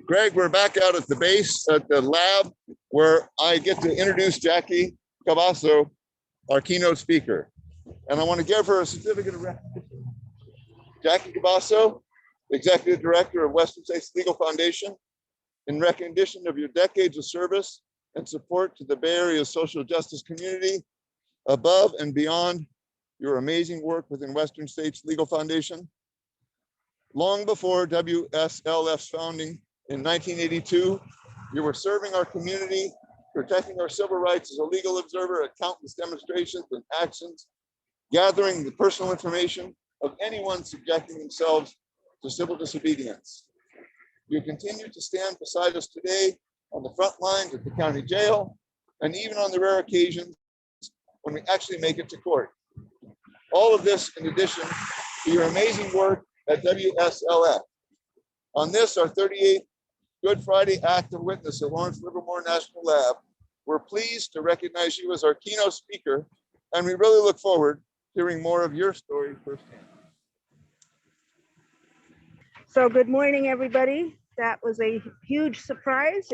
Greg, we're back out at the base at the lab where I get to introduce Jackie Cabasso, our keynote speaker. And I want to give her a certificate of recognition. Jackie Cabasso, Executive Director of Western States Legal Foundation, in recognition of your decades of service and support to the Bay Area's social justice community, above and beyond your amazing work within Western States Legal Foundation. Long before WSLF's founding in 1982, you were serving our community, protecting our civil rights as a legal observer at countless demonstrations and actions, gathering the personal information of anyone subjecting themselves to civil disobedience. You continue to stand beside us today on the front lines at the county jail, and even on the rare occasions when we actually make it to court. All of this in addition to your amazing work at WSLF. On this, our 38th Good Friday Active Witness at Lawrence Livermore National Lab, we're pleased to recognize you as our keynote speaker, and we really look forward to hearing more of your story firsthand. So good morning, everybody. That was a huge surprise.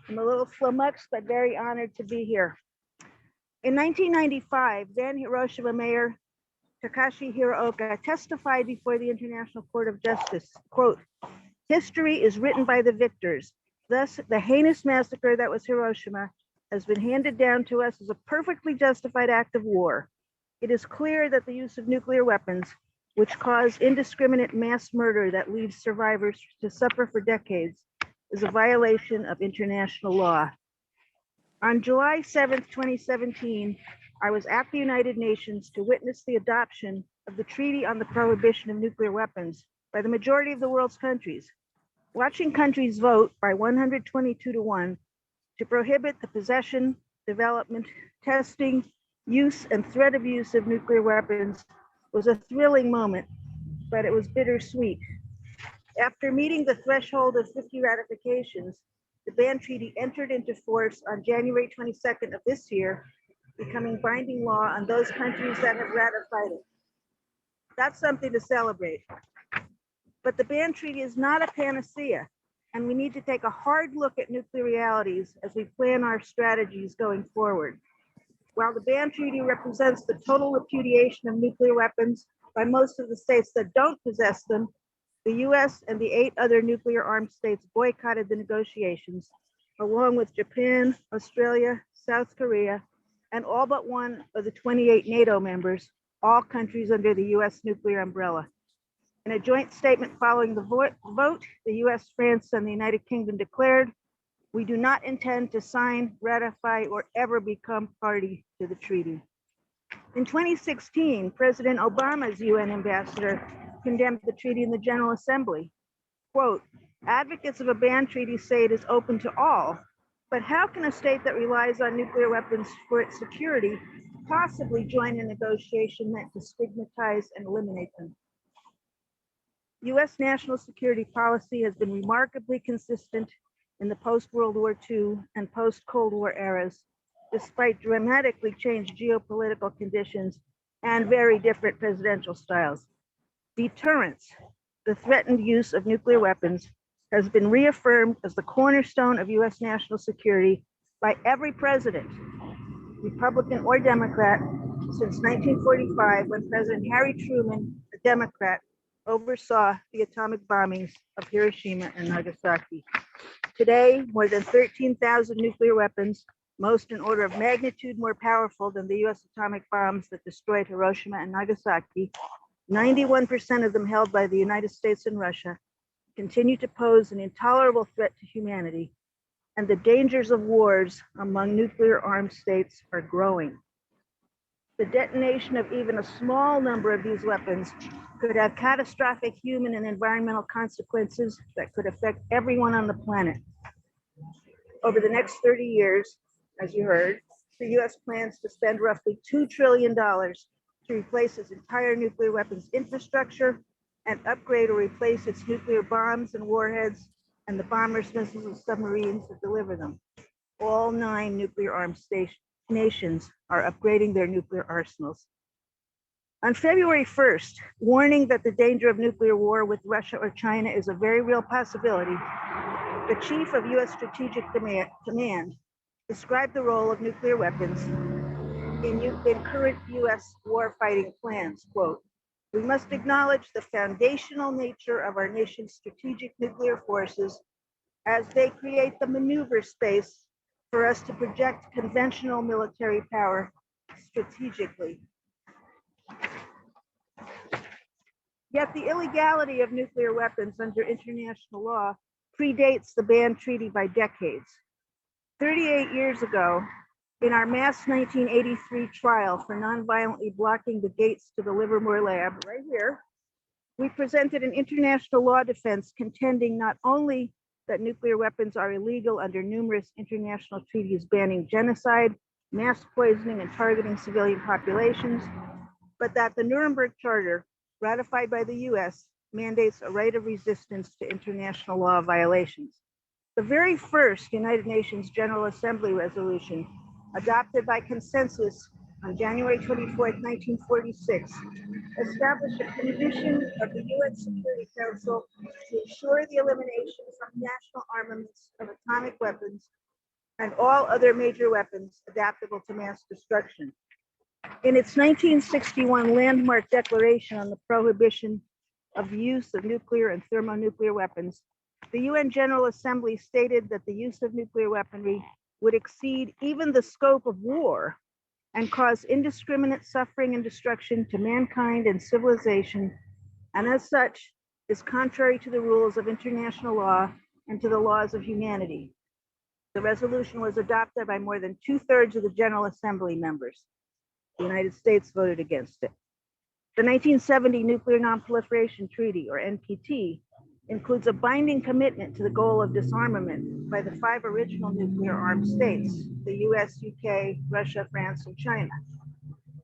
I'm a little flummoxed, but very honored to be here. In 1995, then Hiroshima Mayor Takashi Hiraoka testified before the International Court of Justice, quote, "History is written by the victors. Thus, the heinous massacre that was Hiroshima has been handed down to us as a perfectly justified act of war. It is clear that the use of nuclear weapons, which cause indiscriminate mass murder that leaves survivors to suffer for decades, is a violation of international law." On July 7th, 2017, I was at the United Nations to witness the adoption of the Treaty on the Prohibition of Nuclear Weapons by the majority of the world's countries. Watching countries vote by 122 to 1 to prohibit the possession, development, testing, use, and threat of use of nuclear weapons was a thrilling moment, but it was bittersweet. After meeting the threshold of 50 ratifications, the ban treaty entered into force on January 22nd of this year, becoming binding law on those countries that have ratified it. That's something to celebrate. But the ban treaty is not a panacea, and we need to take a hard look at nuclear realities as we plan our strategies going forward. While the ban treaty represents the total repudiation of nuclear weapons by most of the states that don't possess them, the US and the 8 other nuclear armed states boycotted the negotiations, along with Japan, Australia, South Korea, and all but one of the 28 NATO members, all countries under the US nuclear umbrella. In a joint statement following the vote, the US, France, and the United Kingdom declared, "We do not intend to sign, ratify, or ever become party to the treaty." In 2016, President Obama's UN ambassador condemned the treaty in the General Assembly. Quote, "Advocates of a ban treaty say it is open to all, but how can a state that relies on nuclear weapons for its security possibly join a negotiation meant to stigmatize and eliminate them?" US national security policy has been remarkably consistent in the post-World War II and post-Cold War eras, despite dramatically changed geopolitical conditions and very different presidential styles. Deterrence, the threatened use of nuclear weapons, has been reaffirmed as the cornerstone of US national security by every president, Republican or Democrat, since 1945, when President Harry Truman, a Democrat, oversaw the atomic bombings of Hiroshima and Nagasaki. Today, more than 13,000 nuclear weapons, most in order of magnitude more powerful than the US atomic bombs that destroyed Hiroshima and Nagasaki, 91% of them held by the United States and Russia, continue to pose an intolerable threat to humanity, and the dangers of wars among nuclear armed states are growing. The detonation of even a small number of these weapons could have catastrophic human and environmental consequences that could affect everyone on the planet. Over the next 30 years, as you heard, the US plans to spend roughly $2 trillion to replace its entire nuclear weapons infrastructure and upgrade or replace its nuclear bombs and warheads and the bombers, missiles, and submarines that deliver them. All 9 nuclear armed nations are upgrading their nuclear arsenals. On February 1st, warning that the danger of nuclear war with Russia or China is a very real possibility, the chief of U.S. Strategic Command described the role of nuclear weapons in current U.S. warfighting plans. Quote, "We must acknowledge the foundational nature of our nation's strategic nuclear forces as they create the maneuver space for us to project conventional military power strategically. Yet the illegality of nuclear weapons under international law predates the ban treaty by decades. 38 years ago, in our mass 1983 trial for nonviolently blocking the gates to the Livermore lab, right here, we presented an international law defense contending not only that nuclear weapons are illegal under numerous international treaties banning genocide, mass poisoning, and targeting civilian populations, but that the Nuremberg Charter, ratified by the US, mandates a right of resistance to international law violations. The very first United Nations General Assembly resolution, adopted by consensus on January 24, 1946, established a condition of the UN Security Council to ensure the elimination from national armaments of atomic weapons and all other major weapons adaptable to mass destruction. In its 1961 landmark declaration on the prohibition of the use of nuclear and thermonuclear weapons, the UN General Assembly stated that the use of nuclear weaponry would exceed even the scope of war and cause indiscriminate suffering and destruction to mankind and civilization, and as such is contrary to the rules of international law and to the laws of humanity. The resolution was adopted by more than 2/3 of the General Assembly members. The United States voted against it. The 1970 Nuclear Nonproliferation Treaty, or NPT, includes a binding commitment to the goal of disarmament by the 5 original nuclear armed states, the US, UK, Russia, France, and China.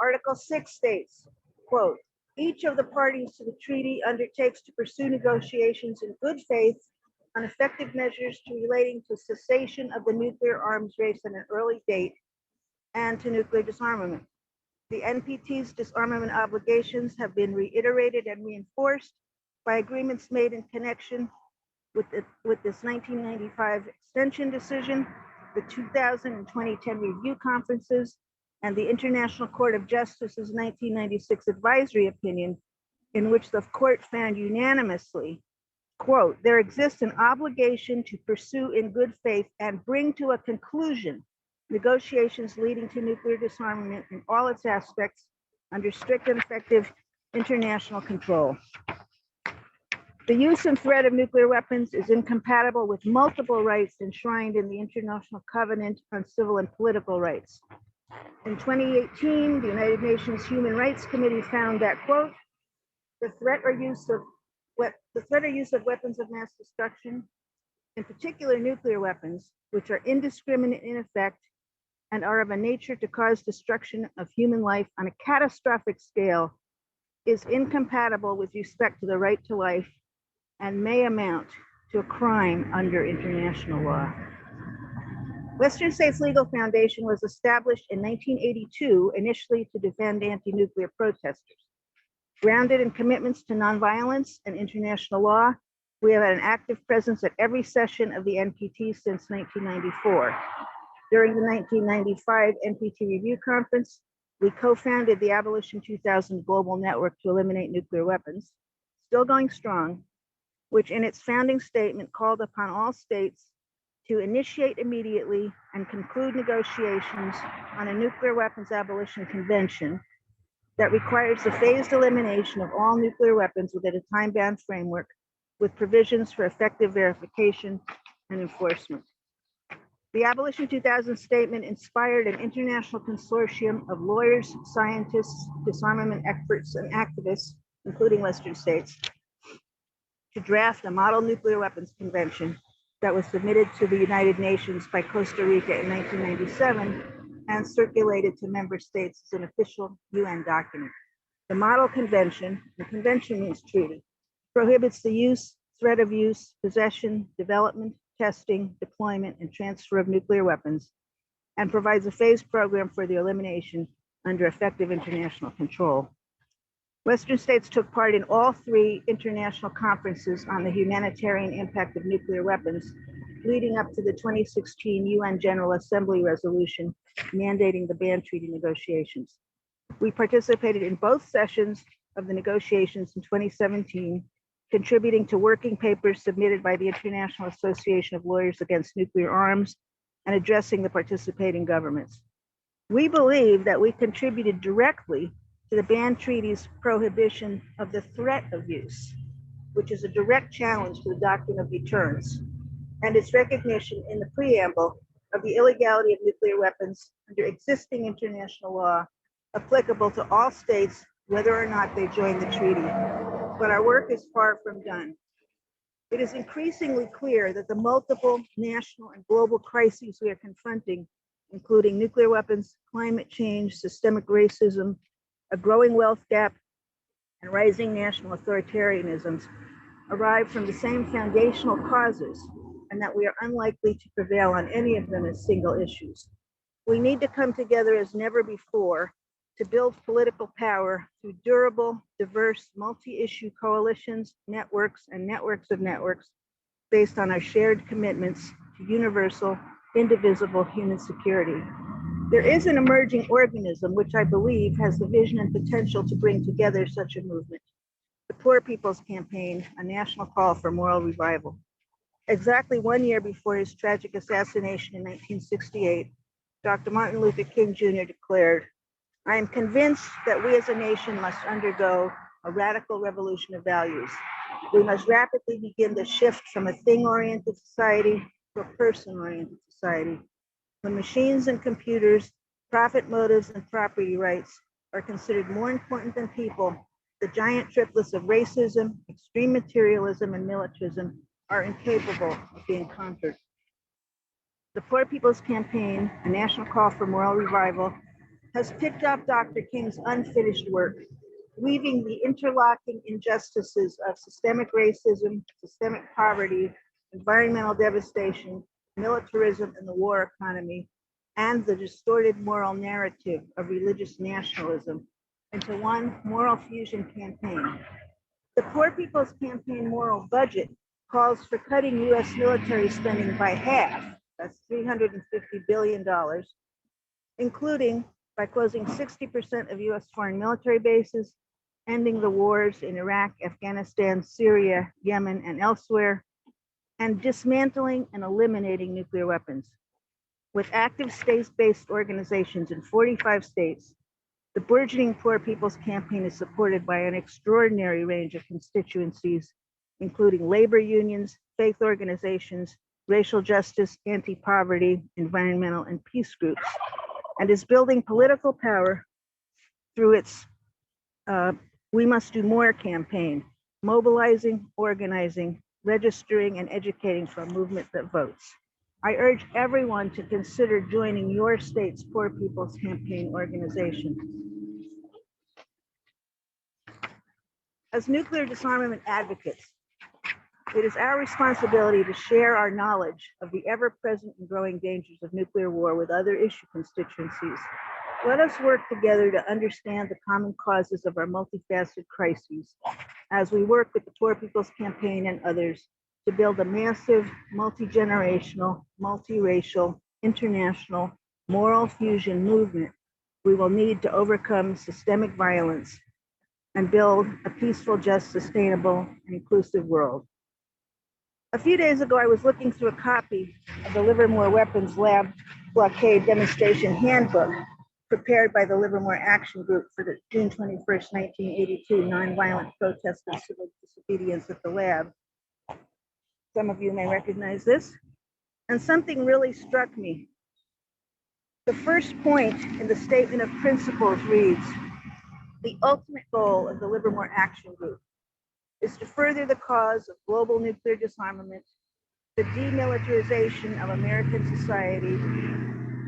Article 6 states, quote, "Each of the parties to the treaty undertakes to pursue negotiations in good faith on effective measures relating to cessation of the nuclear arms race at an early date and to nuclear disarmament. The NPT's disarmament obligations have been reiterated and reinforced by agreements made in connection with this 1995 extension decision, the 2000 and 2010 review conferences, and the International Court of Justice's 1996 advisory opinion, in which the court found unanimously, quote, "There exists an obligation to pursue in good faith and bring to a conclusion negotiations leading to nuclear disarmament in all its aspects under strict and effective international control. The use and threat of nuclear weapons is incompatible with multiple rights enshrined in the International Covenant on Civil and Political Rights." In 2018, the United Nations Human Rights Committee found that, quote, the threat or use of weapons of mass destruction, in particular nuclear weapons, which are indiscriminate in effect and are of a nature to cause destruction of human life on a catastrophic scale, is incompatible with respect to the right to life and may amount to a crime under international law. Western States Legal Foundation was established in 1982, initially to defend anti-nuclear protesters. Grounded in commitments to nonviolence and international law, we have had an active presence at every session of the NPT since 1994. During the 1995 NPT Review Conference, we co-founded the Abolition 2000 Global Network to Eliminate Nuclear Weapons, still going strong, which in its founding statement called upon all states to initiate immediately and conclude negotiations on a nuclear weapons abolition convention that requires the phased elimination of all nuclear weapons within a time-bound framework with provisions for effective verification and enforcement. The Abolition 2000 statement inspired an international consortium of lawyers, scientists, disarmament experts, and activists, including Western states, to draft a model nuclear weapons convention that was submitted to the United Nations by Costa Rica in 1997 and circulated to member states as an official UN document. The model convention, the convention means treaty, prohibits the use, threat of use, possession, development, testing, deployment, and transfer of nuclear weapons, and provides a phased program for the elimination under effective international control. Western states took part in all 3 international conferences on the humanitarian impact of nuclear weapons, leading up to the 2016 UN General Assembly resolution mandating the ban treaty negotiations. We participated in both sessions of the negotiations in 2017, contributing to working papers submitted by the International Association of Lawyers Against Nuclear Arms and addressing the participating governments. We believe that we contributed directly to the ban treaty's prohibition of the threat of use, which is a direct challenge to the doctrine of deterrence, and its recognition in the preamble of the illegality of nuclear weapons under existing international law applicable to all states, whether or not they join the treaty. But our work is far from done. It is increasingly clear that the multiple national and global crises we are confronting, including nuclear weapons, climate change, systemic racism, a growing wealth gap, and rising national authoritarianisms, arrive from the same foundational causes, and that we are unlikely to prevail on any of them as single issues. We need to come together as never before to build political power through durable, diverse, multi-issue coalitions, networks, and networks of networks based on our shared commitments to universal, indivisible human security. There is an emerging organism which I believe has the vision and potential to bring together such a movement. The Poor People's Campaign, a national call for moral revival. Exactly 1 year before his tragic assassination in 1968, Dr. Martin Luther King Jr. declared, "I am convinced that we as a nation must undergo a radical revolution of values. We must rapidly begin the shift from a thing-oriented society to a person-oriented society. When machines and computers, profit motives, and property rights are considered more important than people, the giant triplets of racism, extreme materialism, and militarism are incapable of being conquered." The Poor People's Campaign, a national call for moral revival, has picked up Dr. King's unfinished work, weaving the interlocking injustices of systemic racism, systemic poverty, environmental devastation, militarism, and the war economy, and the distorted moral narrative of religious nationalism into one moral fusion campaign. The Poor People's Campaign moral budget calls for cutting US military spending by half, that's $350 billion, including by closing 60% of US foreign military bases, ending the wars in Iraq, Afghanistan, Syria, Yemen, and elsewhere, and dismantling and eliminating nuclear weapons. With active state-based organizations in 45 states, the burgeoning Poor People's Campaign is supported by an extraordinary range of constituencies, including labor unions, faith organizations, racial justice, anti-poverty, environmental, and peace groups, and is building political power through its We Must Do More campaign, mobilizing, organizing, registering, and educating for a movement that votes. I urge everyone to consider joining your state's Poor People's Campaign organization. As nuclear disarmament advocates, it is our responsibility to share our knowledge of the ever-present and growing dangers of nuclear war with other issue constituencies. Let us work together to understand the common causes of our multifaceted crises as we work with the Poor People's Campaign and others to build a massive, multi-generational, multiracial, international, moral fusion movement we will need to overcome systemic violence and build a peaceful, just, sustainable, and inclusive world. A few days ago, I was looking through a copy of the Livermore Weapons Lab Blockade Demonstration Handbook prepared by the Livermore Action Group for the June 21st, 1982 nonviolent protest and civil disobedience at the lab. Some of you may recognize this. And something really struck me. The first point in the statement of principles reads, "The ultimate goal of the Livermore Action Group is to further the cause of global nuclear disarmament, the demilitarization of American society,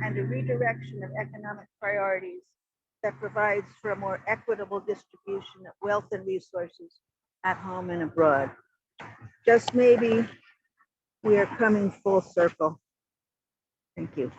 and a redirection of economic priorities that provides for a more equitable distribution of wealth and resources at home and abroad." Just maybe we are coming full circle. Thank you.